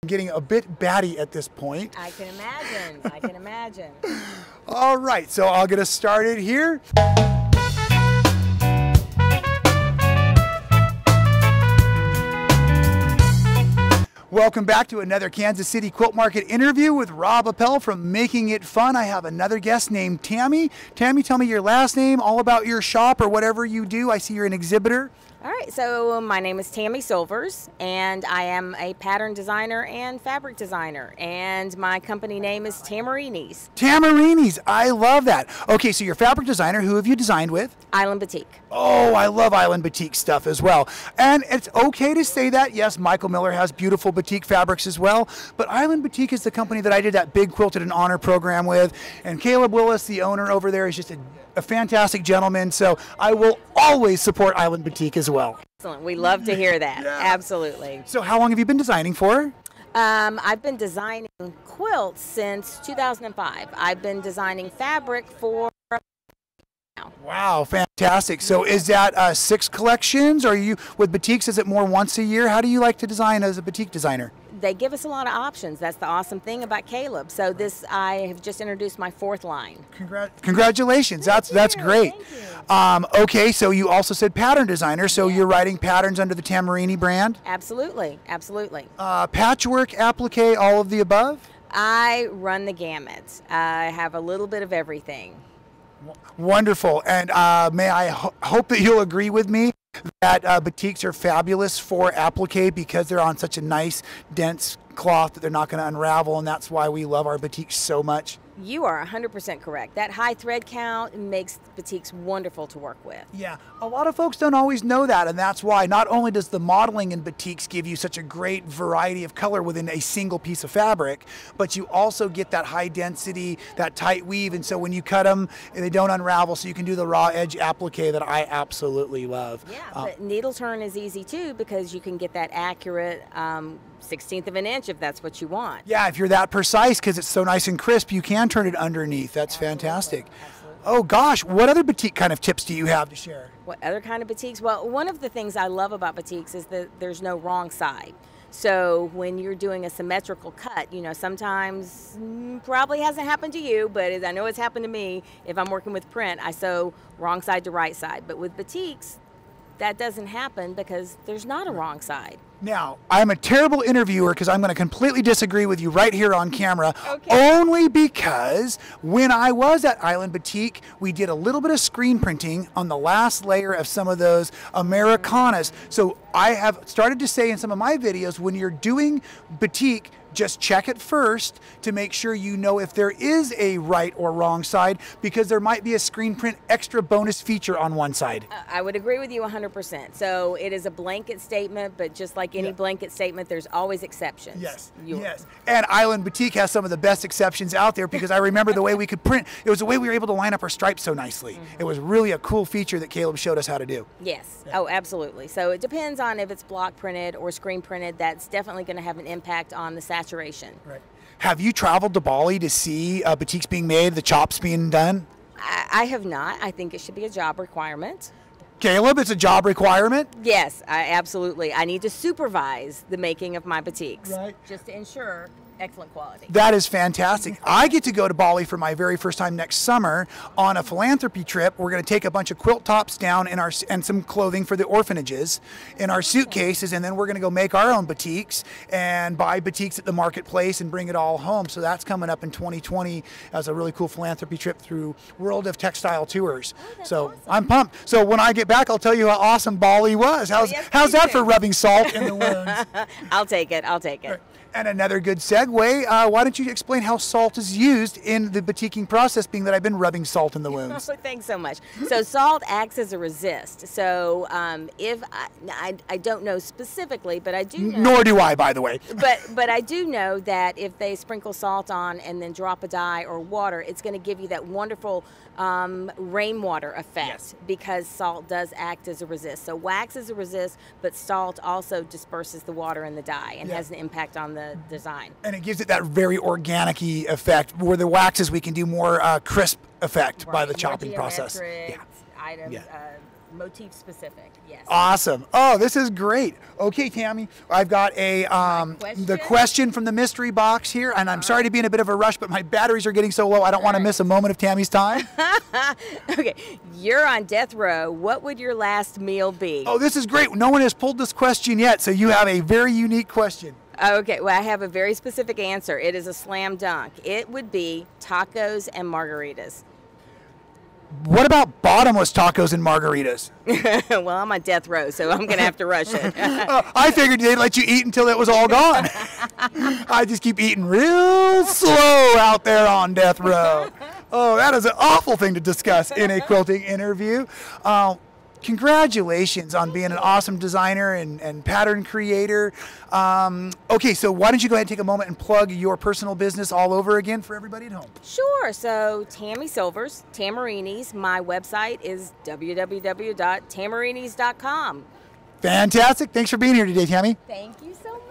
getting a bit batty at this point. I can imagine. I can imagine. All right, so I'll get us started here. Welcome back to another Kansas City Quilt Market interview with Rob Appel from Making It Fun. I have another guest named Tammy. Tammy, tell me your last name, all about your shop or whatever you do. I see you're an exhibitor. All right, so my name is Tammy Silvers, and I am a pattern designer and fabric designer, and my company name is Tamarini's. Tamarini's, I love that. Okay, so you're a fabric designer. Who have you designed with? Island Batik. Oh, I love Island Batik stuff as well. And it's okay to say that. Yes, Michael Miller has beautiful batik fabrics as well, but Island Batik is the company that I did that big Quilted and Honor program with, and Caleb Willis, the owner over there, is just a fantastic gentleman, so I will always support Island Batik as well. Excellent. We love to hear that. Yeah. Absolutely. So how long have you been designing for? I've been designing quilts since 2005. I've been designing fabric for now. Wow, fantastic. So is that 6 collections? Or are you with Batiks, is it more once a year? How do you like to design as a batik designer? They give us a lot of options. That's the awesome thing about Caleb. So I have just introduced my 4th line. Congratulations. That's great. Okay, so you also said pattern designer, so you're writing patterns under the Tamarini brand? Absolutely, absolutely. Patchwork, applique, all of the above? I run the gamut. I have a little bit of everything. Wonderful. And may I hope that you'll agree with me that batiks are fabulous for applique because they're on such a nice, dense cloth that they're not going to unravel, and that's why we love our batiks so much. You are 100% correct. That high thread count makes batiks wonderful to work with. Yeah, a lot of folks don't always know that, and that's why not only does the modeling in batiks give you such a great variety of color within a single piece of fabric, but you also get that high density, that tight weave, and so when you cut them, they don't unravel, so you can do the raw edge applique that I absolutely love. Yeah, but needle turn is easy too because you can get that accurate 1/16 of an inch if that's what you want. Yeah, if you're that precise, because it's so nice and crisp, you can turn it underneath. That's fantastic. Absolutely. Oh gosh, what other batik kind of tips do you have to share? What other kind of batiks? Well, one of the things I love about batiks is that there's no wrong side. So when you're doing a symmetrical cut, you know, sometimes probably hasn't happened to you, but I know it's happened to me. If I'm working with print, I sew wrong side to right side. But with batiks, that doesn't happen because there's not a wrong side. Now, I'm a terrible interviewer because I'm going to completely disagree with you right here on camera. Okay. Only because when I was at Island Batik, we did a little bit of screen printing on the last layer of some of those Americanas. So I have started to say in some of my videos, when you're doing batik, just check it first to make sure you know if there is a right or wrong side, because there might be a screen print extra bonus feature on one side. I would agree with you 100%. So it is a blanket statement, but just like any blanket statement, there's always exceptions. Yes, yes. And Island Batik has some of the best exceptions out there because I remember the way we could print. It was the way we were able to line up our stripes so nicely. It was really a cool feature that Caleb showed us how to do. Yes. Yeah. Oh, absolutely. So it depends on if it's block printed or screen printed. That's definitely going to have an impact on the saturation. Right. Have you traveled to Bali to see batiks being made, the chops being done? I have not. I think it should be a job requirement. Caleb, it's a job requirement? Yes, absolutely. I need to supervise the making of my batiks, right, just to ensure excellent quality. That is fantastic. I get to go to Bali for my very first time next summer on a philanthropy trip. We're going to take a bunch of quilt tops down in and some clothing for the orphanages in our suitcases, and then we're going to go make our own batiks and buy batiks at the marketplace and bring it all home. So that's coming up in 2020 as a really cool philanthropy trip through World of Textile Tours. So awesome. I'm pumped. So when I get back, I'll tell you how awesome Bali was. How's that for rubbing salt in the wounds? I'll take it. I'll take it. Right. And another good segue, why don't you explain how salt is used in the batiking process, being that I've been rubbing salt in the wounds? Thanks so much. So salt acts as a resist. So if I don't know specifically, but I do know. Nor do I, by the way. But I do know that if they sprinkle salt on and then drop a dye or water, it's going to give you that wonderful rainwater effect. Yes. Because salt does act as a resist. So wax is a resist, but salt also disperses the water in the dye and has an impact on the design. And it gives it that very organic-y effect, where the waxes we can do more crisp effect by the chopping process. Items, motif specific, yes. Awesome. Oh, this is great. Okay, Tammy, I've got the question from the mystery box here, and I'm sorry to be in a bit of a rush, but my batteries are getting so low, I don't want to miss a moment of Tammy's time. Okay, you're on death row. What would your last meal be? Oh, this is great. No one has pulled this question yet, so you have a very unique question. Okay, well, I have a very specific answer. It is a slam dunk. It would be tacos and margaritas. What about bottomless tacos and margaritas? Well, I'm on death row, so I'm going to have to rush it. I figured they'd let you eat until it was all gone. I just keep eating real slow out there on death row. Oh, that is an awful thing to discuss in a quilting interview. Congratulations on being an awesome designer and pattern creator. Okay, so why don't you go ahead and take a moment and plug your personal business all over again for everybody at home? Sure. So Tammy Silvers, Tamarinis. My website is www.tamarinis.com. Fantastic. Thanks for being here today, Tammy. Thank you so much.